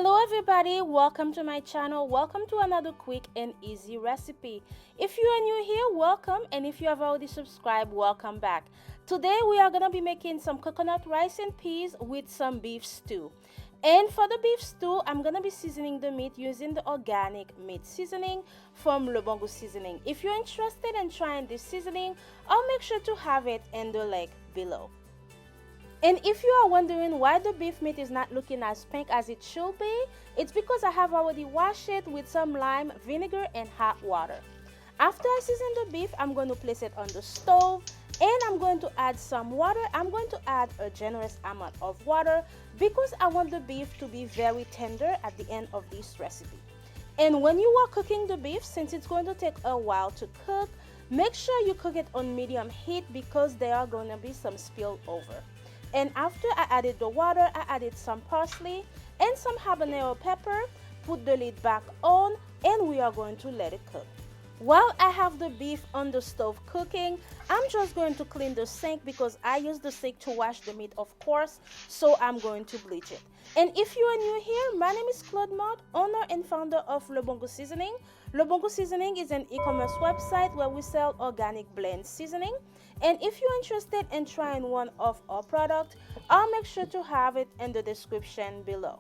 Hello everybody, welcome to my channel. Welcome to another quick and easy recipe. If you are new here, welcome, and if you have already subscribed, welcome back. Today we are going to be making some coconut rice and peas with some beef stew. And for the beef stew, I'm going to be seasoning the meat using the organic meat seasoning from Le Bon Goût Seasoning. If you're interested in trying this seasoning, I'll make sure to have it in the link below. And if you are wondering why the beef meat is not looking as pink as it should be, it's because I have already washed it with some lime, vinegar, and hot water. After I season the beef, I'm going to place it on the stove and I'm going to add some water. I'm going to add a generous amount of water because I want the beef to be very tender at the end of this recipe. And when you are cooking the beef, since it's going to take a while to cook, make sure you cook it on medium heat because there are going to be some spillover. And after I added the water, I added some parsley and some habanero pepper, put the lid back on, and we are going to let it cook. While I have the beef on the stove cooking, I'm just going to clean the sink because I use the sink to wash the meat, of course, so I'm going to bleach it. And if you are new here, my name is Claude Mott, owner and founder of Le Bon Goût Seasoning. Le Bon Goût Seasoning is an e-commerce website where we sell organic blend seasoning. And if you're interested in trying one of our products, I'll make sure to have it in the description below.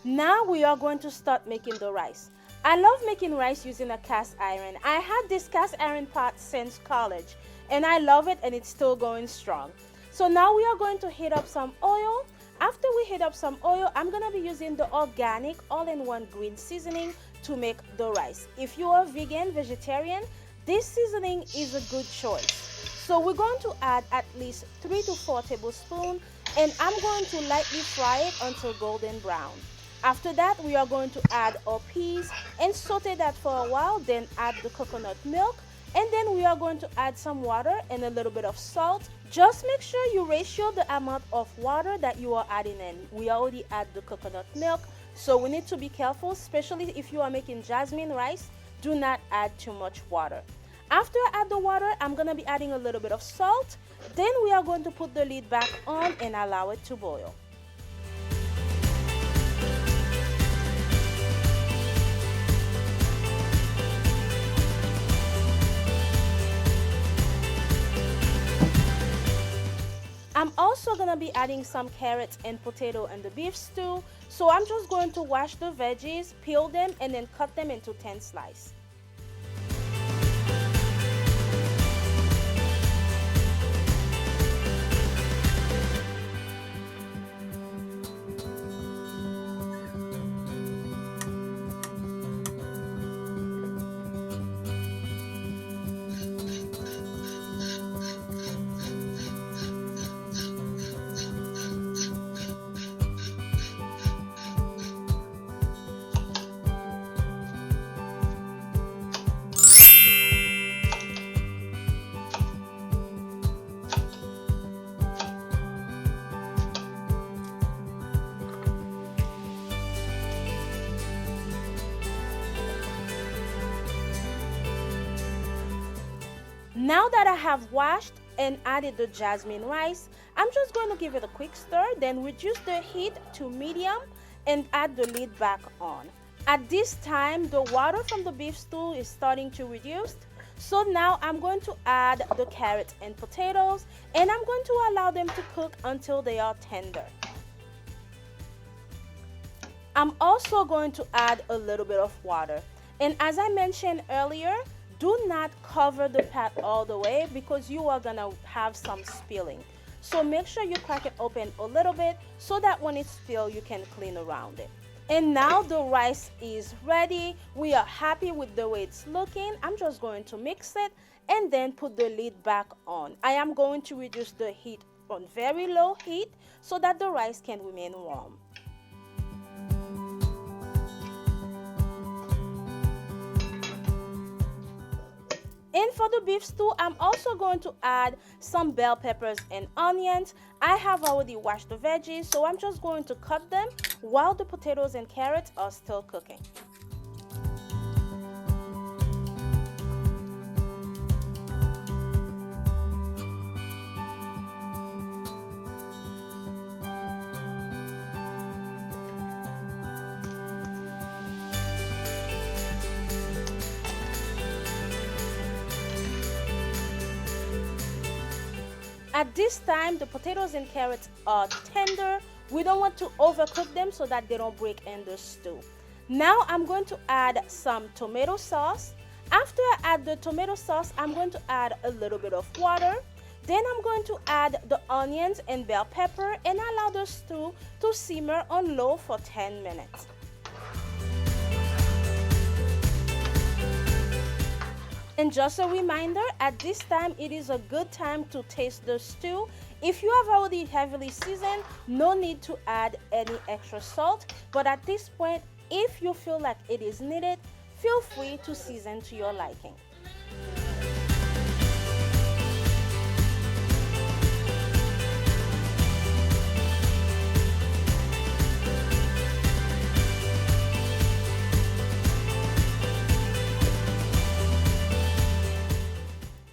Now we are going to start making the rice. I love making rice using a cast iron. I had this cast iron pot since college and I love it, and it's still going strong. So now we are going to heat up some oil. After we heat up some oil, I'm going to be using the organic all-in-one green seasoning to make the rice. If you are vegan, vegetarian, this seasoning is a good choice. So we're going to add at least 3 to 4 tablespoons, and I'm going to lightly fry it until golden brown. After that, we are going to add our peas and saute that for a while, then add the coconut milk, and then we are going to add some water and a little bit of salt. Just make sure you ratio the amount of water that you are adding in. We already add the coconut milk, so we need to be careful, especially if you are making jasmine rice. Do not add too much water. After I add the water, I'm going to be adding a little bit of salt. Then we are going to put the lid back on and allow it to boil. I'm also going to be adding some carrots and potato in the beef stew. So I'm just going to wash the veggies, peel them, and then cut them into thin slices. Now that I have washed and added the jasmine rice, I'm just going to give it a quick stir, then reduce the heat to medium and add the lid back on. At this time, the water from the beef stew is starting to reduce. So now I'm going to add the carrots and potatoes, and I'm going to allow them to cook until they are tender. I'm also going to add a little bit of water. And as I mentioned earlier, do not cover the pot all the way because you are gonna have some spilling. So make sure you crack it open a little bit so that when it spills, you can clean around it. And now the rice is ready. We are happy with the way it's looking. I'm just going to mix it and then put the lid back on. I am going to reduce the heat on very low heat so that the rice can remain warm. And for the beef stew, I'm also going to add some bell peppers and onions. I have already washed the veggies, so I'm just going to cut them while the potatoes and carrots are still cooking. At this time, the potatoes and carrots are tender. We don't want to overcook them so that they don't break in the stew. Now I'm going to add some tomato sauce. After I add the tomato sauce, I'm going to add a little bit of water. Then I'm going to add the onions and bell pepper and allow the stew to simmer on low for 10 minutes. And just a reminder, at this time it is a good time to taste the stew. If you have already heavily seasoned, no need to add any extra salt. But at this point, if you feel like it is needed, feel free to season to your liking.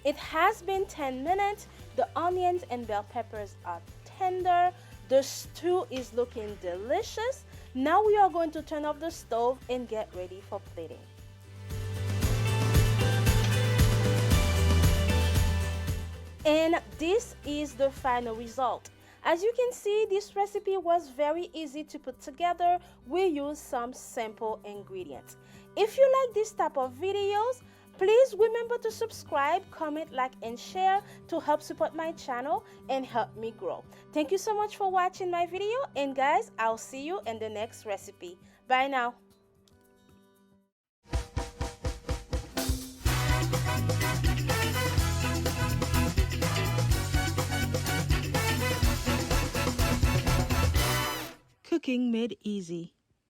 It has been 10 minutes. The onions and bell peppers are tender. The stew is looking delicious. Now we are going to turn off the stove and get ready for plating. And this is the final result. As you can see, this recipe was very easy to put together. We used some simple ingredients. If you like this type of videos, please remember to subscribe, comment, like, and share to help support my channel and help me grow. Thank you so much for watching my video, and guys, I'll see you in the next recipe. Bye now. Cooking made easy.